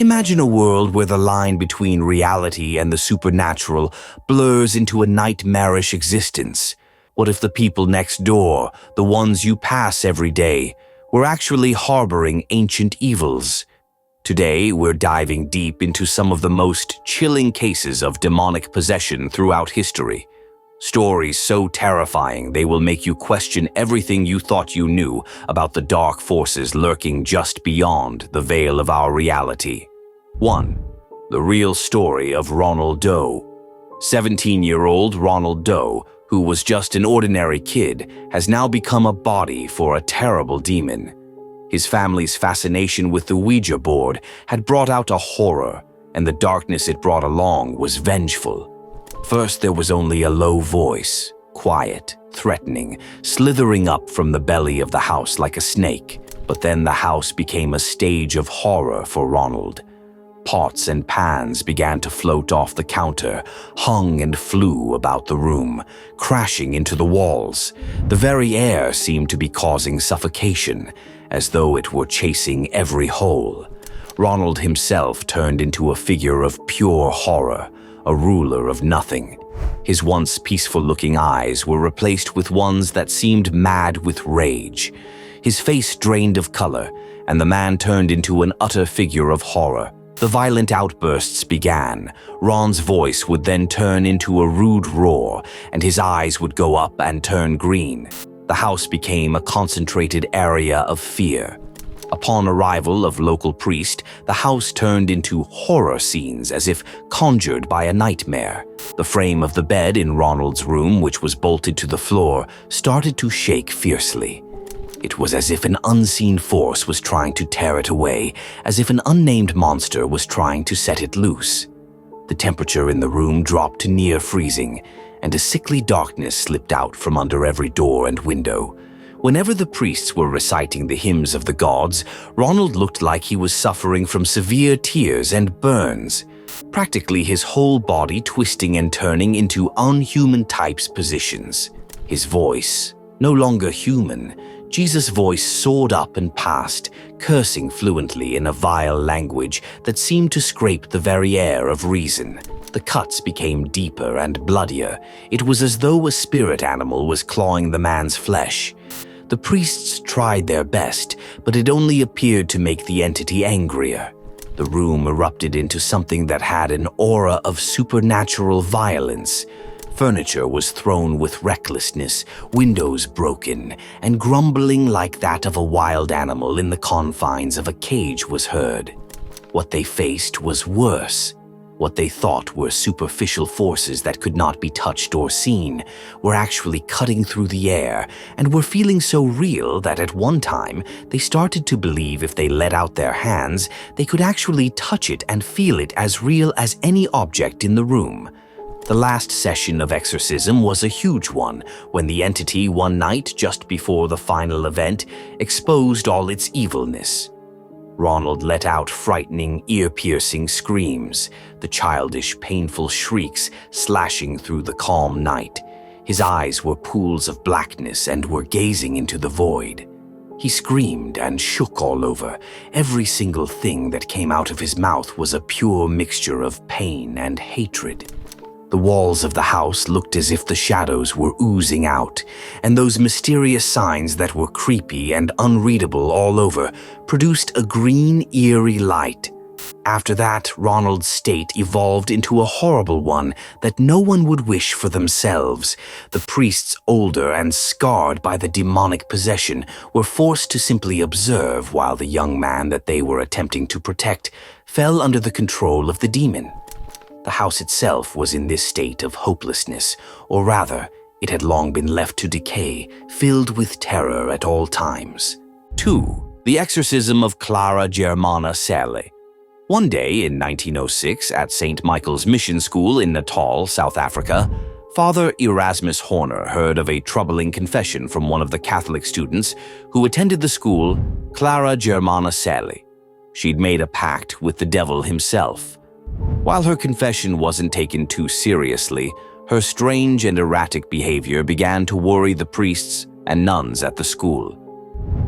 Imagine a world where the line between reality and the supernatural blurs into a nightmarish existence. What if the people next door, the ones you pass every day, were actually harboring ancient evils? Today, we're diving deep into some of the most chilling cases of demonic possession throughout history. Stories so terrifying they will make you question everything you thought you knew about the dark forces lurking just beyond the veil of our reality. 1. The real story of Ronald Doe. 17-year-old Ronald Doe, who was just an ordinary kid, has now become a body for a terrible demon. His family's fascination with the Ouija board had brought out a horror, and the darkness it brought along was vengeful. First, there was only a low voice, quiet, threatening, slithering up from the belly of the house like a snake. But then the house became a stage of horror for Ronald. Pots and pans began to float off the counter, hung and flew about the room, crashing into the walls. The very air seemed to be causing suffocation, as though it were chasing every hole. Ronald himself turned into a figure of pure horror, a ruler of nothing. His once peaceful-looking eyes were replaced with ones that seemed mad with rage. His face drained of color, and the man turned into an utter figure of horror. The violent outbursts began. Ron's voice would then turn into a rude roar, and his eyes would go up and turn green. The house became a concentrated area of fear. Upon arrival of local priest, the house turned into horror scenes as if conjured by a nightmare. The frame of the bed in Ronald's room, which was bolted to the floor, started to shake fiercely. It was as if an unseen force was trying to tear it away, as if an unnamed monster was trying to set it loose. The temperature in the room dropped to near freezing, and a sickly darkness slipped out from under every door and window. Whenever the priests were reciting the hymns of the gods, Ronald looked like he was suffering from severe tears and burns, practically his whole body twisting and turning into unhuman types positions. His voice, no longer human, Jesus' voice soared up and passed, cursing fluently in a vile language that seemed to scrape the very air of reason. The cuts became deeper and bloodier. It was as though a spirit animal was clawing the man's flesh. The priests tried their best, but it only appeared to make the entity angrier. The room erupted into something that had an aura of supernatural violence. Furniture was thrown with recklessness, windows broken, and grumbling like that of a wild animal in the confines of a cage was heard. What they faced was worse. What they thought were superficial forces that could not be touched or seen were actually cutting through the air and were feeling so real that at one time they started to believe if they let out their hands, they could actually touch it and feel it as real as any object in the room. The last session of exorcism was a huge one when the entity one night just before the final event exposed all its evilness. Ronald let out frightening, ear-piercing screams, the childish, painful shrieks slashing through the calm night. His eyes were pools of blackness and were gazing into the void. He screamed and shook all over. Every single thing that came out of his mouth was a pure mixture of pain and hatred. The walls of the house looked as if the shadows were oozing out, and those mysterious signs that were creepy and unreadable all over produced a green, eerie light. After that, Ronald's state evolved into a horrible one that no one would wish for themselves. The priests, older and scarred by the demonic possession, were forced to simply observe while the young man that they were attempting to protect fell under the control of the demon. The house itself was in this state of hopelessness, or rather, it had long been left to decay, filled with terror at all times. 2. The exorcism of Clara Germana Selle. One day in 1906 at St. Michael's Mission School in Natal, South Africa, Father Erasmus Horner heard of a troubling confession from one of the Catholic students who attended the school, Clara Germana Selle. She'd made a pact with the devil himself. While her confession wasn't taken too seriously, her strange and erratic behavior began to worry the priests and nuns at the school.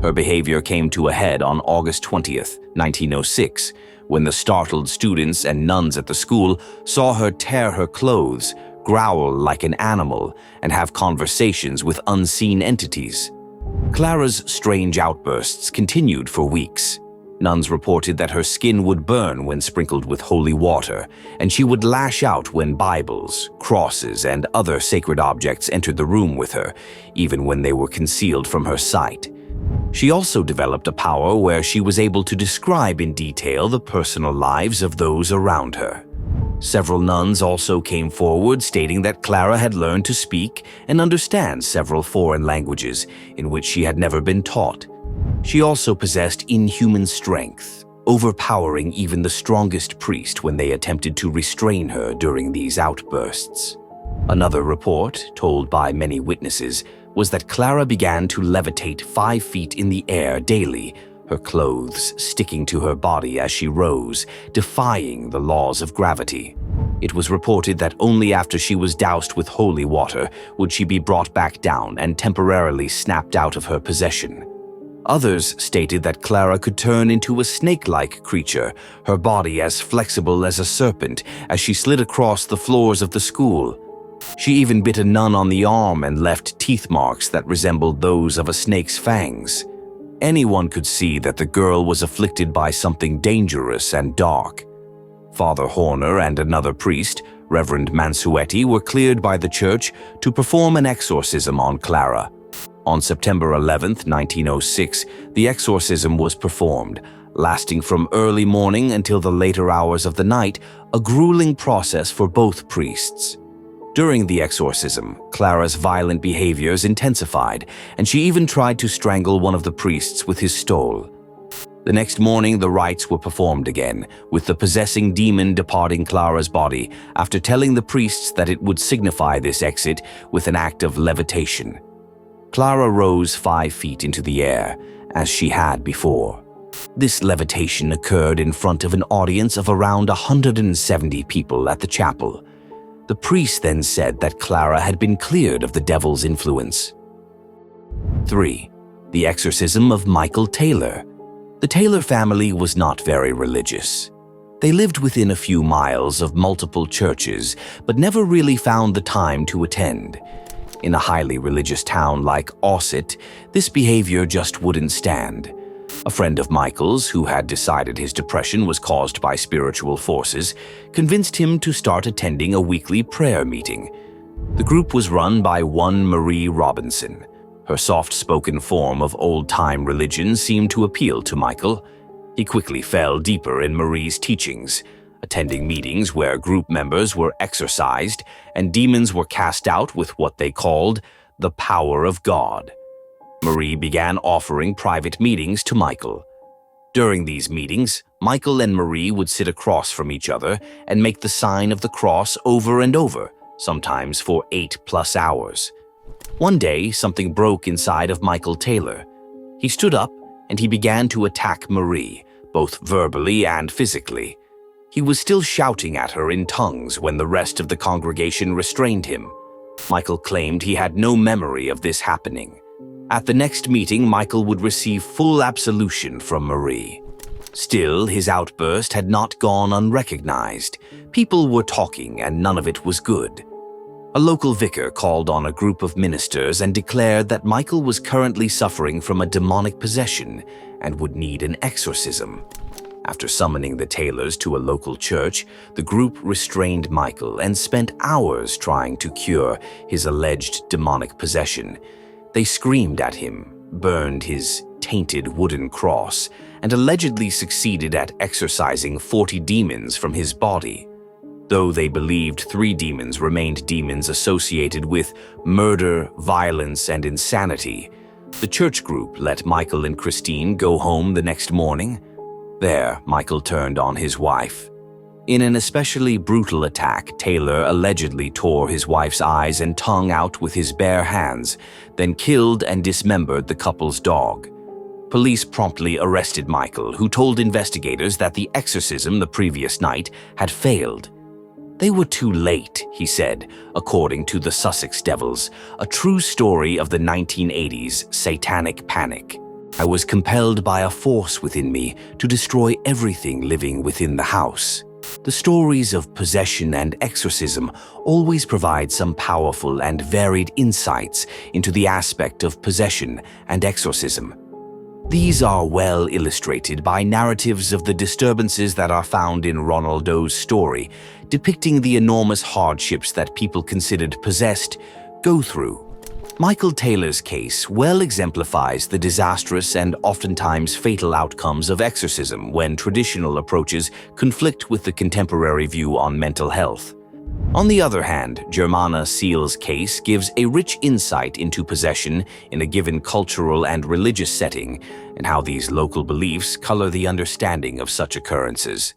Her behavior came to a head on August 20th, 1906, when the startled students and nuns at the school saw her tear her clothes, growl like an animal, and have conversations with unseen entities. Clara's strange outbursts continued for weeks. Nuns reported that her skin would burn when sprinkled with holy water, and she would lash out when Bibles, crosses, and other sacred objects entered the room with her, even when they were concealed from her sight. She also developed a power where she was able to describe in detail the personal lives of those around her. Several nuns also came forward stating that Clara had learned to speak and understand several foreign languages in which she had never been taught. She also possessed inhuman strength, overpowering even the strongest priest when they attempted to restrain her during these outbursts. Another report, told by many witnesses, was that Clara began to levitate 5 feet in the air daily, her clothes sticking to her body as she rose, defying the laws of gravity. It was reported that only after she was doused with holy water would she be brought back down and temporarily snapped out of her possession. Others stated that Clara could turn into a snake-like creature, her body as flexible as a serpent, as she slid across the floors of the school. She even bit a nun on the arm and left teeth marks that resembled those of a snake's fangs. Anyone could see that the girl was afflicted by something dangerous and dark. Father Horner and another priest, Reverend Mansuetti, were cleared by the church to perform an exorcism on Clara. On September 11, 1906, the exorcism was performed, lasting from early morning until the later hours of the night, a grueling process for both priests. During the exorcism, Clara's violent behaviors intensified, and she even tried to strangle one of the priests with his stole. The next morning, the rites were performed again, with the possessing demon departing Clara's body after telling the priests that it would signify this exit with an act of levitation. Clara rose 5 feet into the air, as she had before. This levitation occurred in front of an audience of around 170 people at the chapel. The priest then said that Clara had been cleared of the devil's influence. 3. The exorcism of Michael Taylor. The Taylor family was not very religious. They lived within a few miles of multiple churches, but never really found the time to attend. In a highly religious town like Ossett, this behavior just wouldn't stand. A friend of Michael's, who had decided his depression was caused by spiritual forces, convinced him to start attending a weekly prayer meeting. The group was run by one Marie Robinson. Her soft-spoken form of old-time religion seemed to appeal to Michael. He quickly fell deeper in Marie's teachings, attending meetings where group members were exorcised and demons were cast out with what they called the power of God. Marie began offering private meetings to Michael. During these meetings, Michael and Marie would sit across from each other and make the sign of the cross over and over, sometimes for 8+ hours. One day, something broke inside of Michael Taylor. He stood up and he began to attack Marie, both verbally and physically. He was still shouting at her in tongues when the rest of the congregation restrained him. Michael claimed he had no memory of this happening. At the next meeting, Michael would receive full absolution from Marie. Still, his outburst had not gone unrecognized. People were talking and none of it was good. A local vicar called on a group of ministers and declared that Michael was currently suffering from a demonic possession and would need an exorcism. After summoning the Taylors to a local church, the group restrained Michael and spent hours trying to cure his alleged demonic possession. They screamed at him, burned his tainted wooden cross, and allegedly succeeded at exorcising 40 demons from his body. Though they believed 3 demons remained demons associated with murder, violence, and insanity, the church group let Michael and Christine go home the next morning. There, Michael turned on his wife. In an especially brutal attack, Taylor allegedly tore his wife's eyes and tongue out with his bare hands, then killed and dismembered the couple's dog. Police promptly arrested Michael, who told investigators that the exorcism the previous night had failed. They were too late, he said, according to the Sussex Devils, a true story of the 1980s satanic panic. I was compelled by a force within me to destroy everything living within the house. The stories of possession and exorcism always provide some powerful and varied insights into the aspect of possession and exorcism. These are well illustrated by narratives of the disturbances that are found in Ronald Doe's story, depicting the enormous hardships that people considered possessed go through. Michael Taylor's case well exemplifies the disastrous and oftentimes fatal outcomes of exorcism when traditional approaches conflict with the contemporary view on mental health. On the other hand, Germana Seal's case gives a rich insight into possession in a given cultural and religious setting, and how these local beliefs color the understanding of such occurrences.